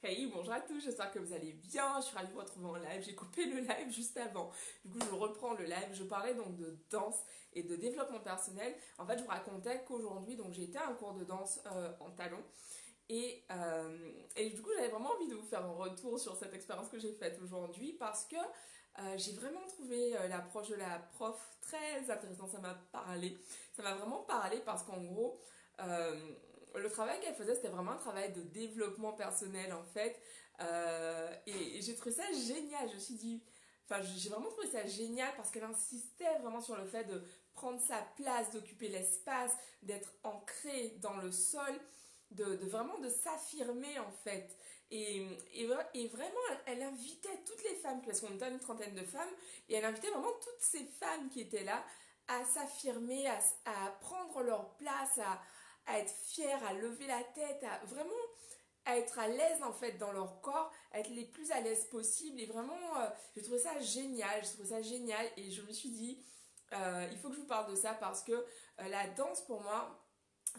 Hey, bonjour à tous, j'espère que vous allez bien, je suis ravie de vous retrouver en live, j'ai coupé le live juste avant, du coup je reprends le live, je parlais donc de danse et de développement personnel. En fait je vous racontais qu'aujourd'hui donc j'ai été à un cours de danse en talons et du coup j'avais vraiment envie de vous faire un retour sur cette expérience que j'ai faite aujourd'hui parce que j'ai vraiment trouvé l'approche de la prof très intéressante, ça m'a vraiment parlé parce qu'en gros le travail qu'elle faisait, c'était vraiment un travail de développement personnel en fait. Et j'ai trouvé ça génial. Je me suis dit, enfin, j'ai vraiment trouvé ça génial parce qu'elle insistait vraiment sur le fait de prendre sa place, d'occuper l'espace, d'être ancré dans le sol, de vraiment de s'affirmer en fait. Et vraiment, elle invitait toutes les femmes, parce qu'on était une trentaine de femmes, et elle invitait vraiment toutes ces femmes qui étaient là à s'affirmer, à prendre leur place, à être fières, à lever la tête, à vraiment à être à l'aise en fait dans leur corps, à être les plus à l'aise possible. Et vraiment, j'ai trouvé ça génial, j'ai trouvé ça génial. Et je me suis dit, il faut que je vous parle de ça parce que la danse pour moi,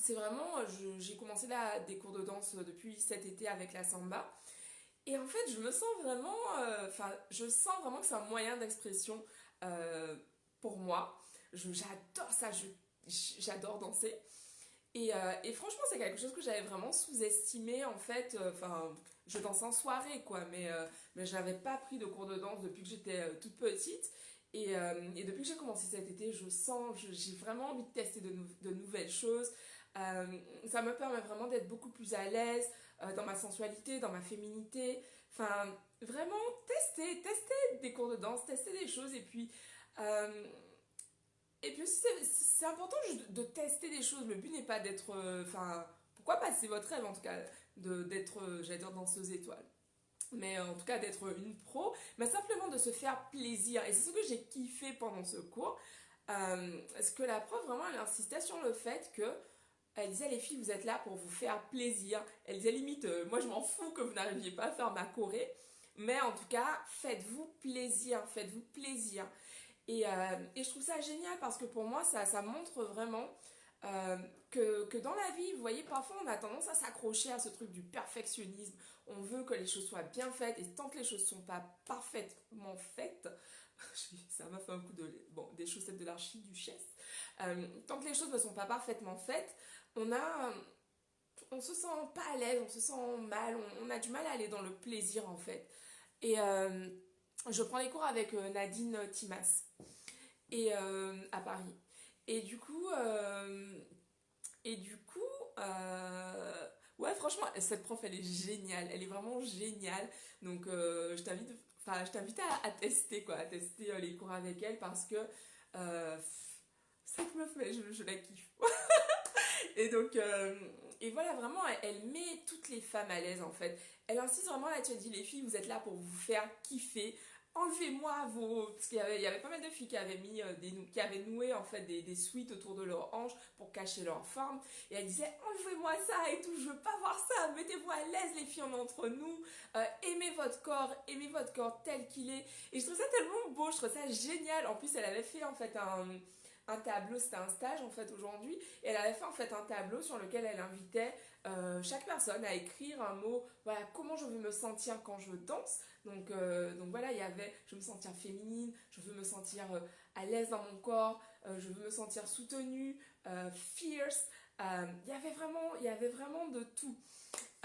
c'est vraiment, j'ai commencé là, des cours de danse depuis cet été avec la samba. Et en fait, je me sens vraiment, enfin, je sens vraiment que c'est un moyen d'expression pour moi. J'adore ça, j'adore danser. Et franchement, c'est quelque chose que j'avais vraiment sous-estimé en fait. Enfin, je danse en soirée quoi, mais je n'avais pas pris de cours de danse depuis que j'étais toute petite. Et depuis que j'ai commencé cet été, j'ai vraiment envie de tester de nouvelles choses. Ça me permet vraiment d'être beaucoup plus à l'aise dans ma sensualité, dans ma féminité. Enfin, vraiment tester des cours de danse, tester des choses. Et puis aussi, c'est important juste de tester des choses. Le but n'est pas d'être. Enfin, pourquoi pas, c'est votre rêve en tout cas, d'être, j'allais dire, danseuse étoile. Mais en tout cas, d'être une pro, mais simplement de se faire plaisir. Et c'est ce que j'ai kiffé pendant ce cours. Parce que la prof, vraiment, elle insistait sur le fait que. Elle disait, les filles, vous êtes là pour vous faire plaisir. Elle disait, limite, moi je m'en fous que vous n'arriviez pas à faire ma choré. Mais en tout cas, faites-vous plaisir, faites-vous plaisir. Et je trouve ça génial parce que pour moi, ça montre vraiment que dans la vie, vous voyez, parfois on a tendance à s'accrocher à ce truc du perfectionnisme. On veut que les choses soient bien faites et tant que les choses ne sont pas parfaitement faites, ça m'a fait un coup de... Bon, des chaussettes de l'archiduchesse. Tant que les choses ne sont pas parfaitement faites, on a... On se sent pas à l'aise, on se sent mal, on a du mal à aller dans le plaisir en fait. Et je prends les cours avec Nadine Timas à Paris. Et du coup, euh, et du coup, ouais, franchement, cette prof, elle est géniale. Elle est vraiment géniale. Donc, je t'invite à tester, quoi, à tester les cours avec elle parce que euh, cette meuf, je la kiffe. Et donc, et voilà, vraiment, elle met toutes les femmes à l'aise en fait. Elle insiste vraiment là-dessus, elle dit les filles, vous êtes là pour vous faire kiffer. Enlevez-moi vos. Parce qu'il y avait pas mal de filles qui avaient mis qui avaient noué en fait des sweats autour de leurs hanches pour cacher leur forme. Et elle disait enlevez-moi ça et tout, je veux pas voir ça, mettez-vous à l'aise les filles, on est entre nous. Aimez votre corps tel qu'il est. Et je trouve ça tellement beau, je trouve ça génial. En plus, elle avait fait en fait un tableau, c'était un stage en fait aujourd'hui, et elle avait fait en fait un tableau sur lequel elle invitait chaque personne à écrire un mot, voilà, comment je veux me sentir quand je danse. Donc voilà, il y avait, je veux me sentir féminine, je veux me sentir à l'aise dans mon corps, je veux me sentir soutenue, fierce. Il y avait vraiment de tout.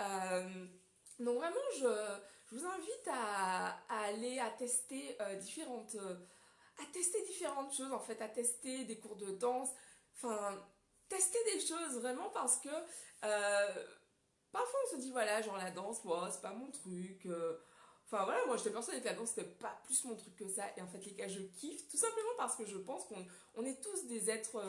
Euh, donc vraiment, je vous invite à aller à tester différentes choses en fait, à tester des cours de danse, enfin tester des choses vraiment parce que parfois on se dit voilà genre la danse, moi c'est pas mon truc. Enfin voilà, moi j'étais persuadée que la danse c'était pas plus mon truc que ça et en fait les gars je kiffe tout simplement parce que je pense qu'on est tous des êtres,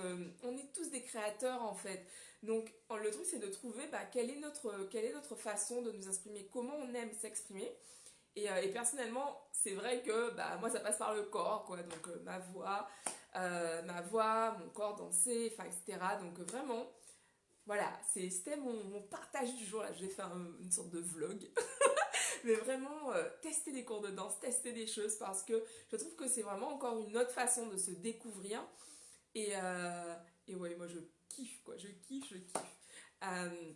on est tous des créateurs en fait. Donc le truc c'est de trouver quelle est notre façon de nous exprimer, comment on aime s'exprimer. Et personnellement, c'est vrai que bah, moi, ça passe par le corps, quoi. Donc, ma voix, mon corps danser, enfin, etc. Donc, vraiment, voilà, c'était mon partage du jour. Là, j'ai fait une sorte de vlog. Mais vraiment, tester des cours de danse, tester des choses, parce que je trouve que c'est vraiment encore une autre façon de se découvrir. Et ouais, moi, je kiffe, quoi. Je kiffe, je kiffe. Euh,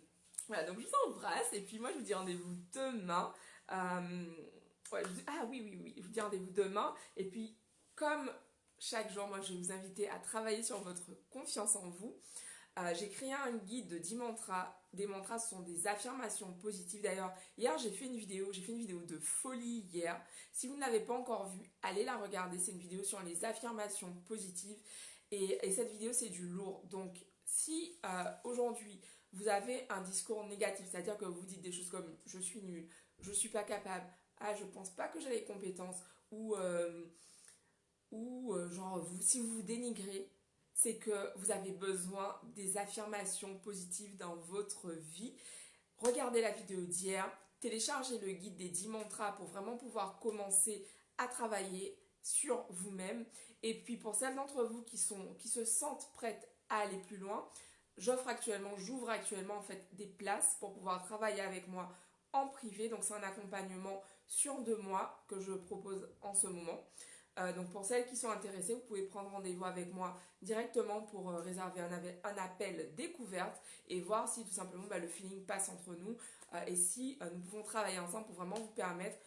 Voilà, donc je vous embrasse et puis moi je vous dis rendez-vous demain. Ah oui, oui, oui, je vous dis rendez-vous demain. Et puis comme chaque jour, moi je vais vous inviter à travailler sur votre confiance en vous. J'ai créé un guide de 10 mantras. Des mantras, ce sont des affirmations positives. D'ailleurs, hier j'ai fait une vidéo de folie hier. Si vous ne l'avez pas encore vue, allez la regarder. C'est une vidéo sur les affirmations positives. Et cette vidéo, c'est du lourd. Donc, si aujourd'hui, vous avez un discours négatif, c'est-à-dire que vous dites des choses comme je suis nul, je suis pas capable, ah, je pense pas que j'ai les compétences, ou, genre, si vous vous dénigrez, c'est que vous avez besoin des affirmations positives dans votre vie. Regardez la vidéo d'hier, téléchargez le guide des 10 mantras pour vraiment pouvoir commencer à travailler sur vous-même. Et puis pour celles d'entre vous qui se sentent prêtes à aller plus loin, j'ouvre actuellement en fait des places pour pouvoir travailler avec moi en privé. Donc c'est un accompagnement sur 2 mois que je propose en ce moment. Donc pour celles qui sont intéressées, vous pouvez prendre rendez-vous avec moi directement pour réserver un appel découverte et voir si tout simplement le feeling passe entre nous et si nous pouvons travailler ensemble pour vraiment vous permettre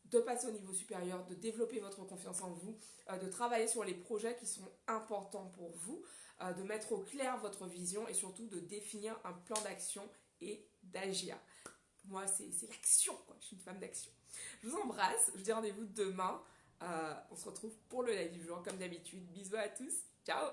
de passer au niveau supérieur, de développer votre confiance en vous, de travailler sur les projets qui sont importants pour vous, de mettre au clair votre vision et surtout de définir un plan d'action et d'agir. Moi, c'est l'action, quoi. Je suis une femme d'action. Je vous embrasse, je vous dis rendez-vous demain. On se retrouve pour le live du jour comme d'habitude. Bisous à tous, ciao!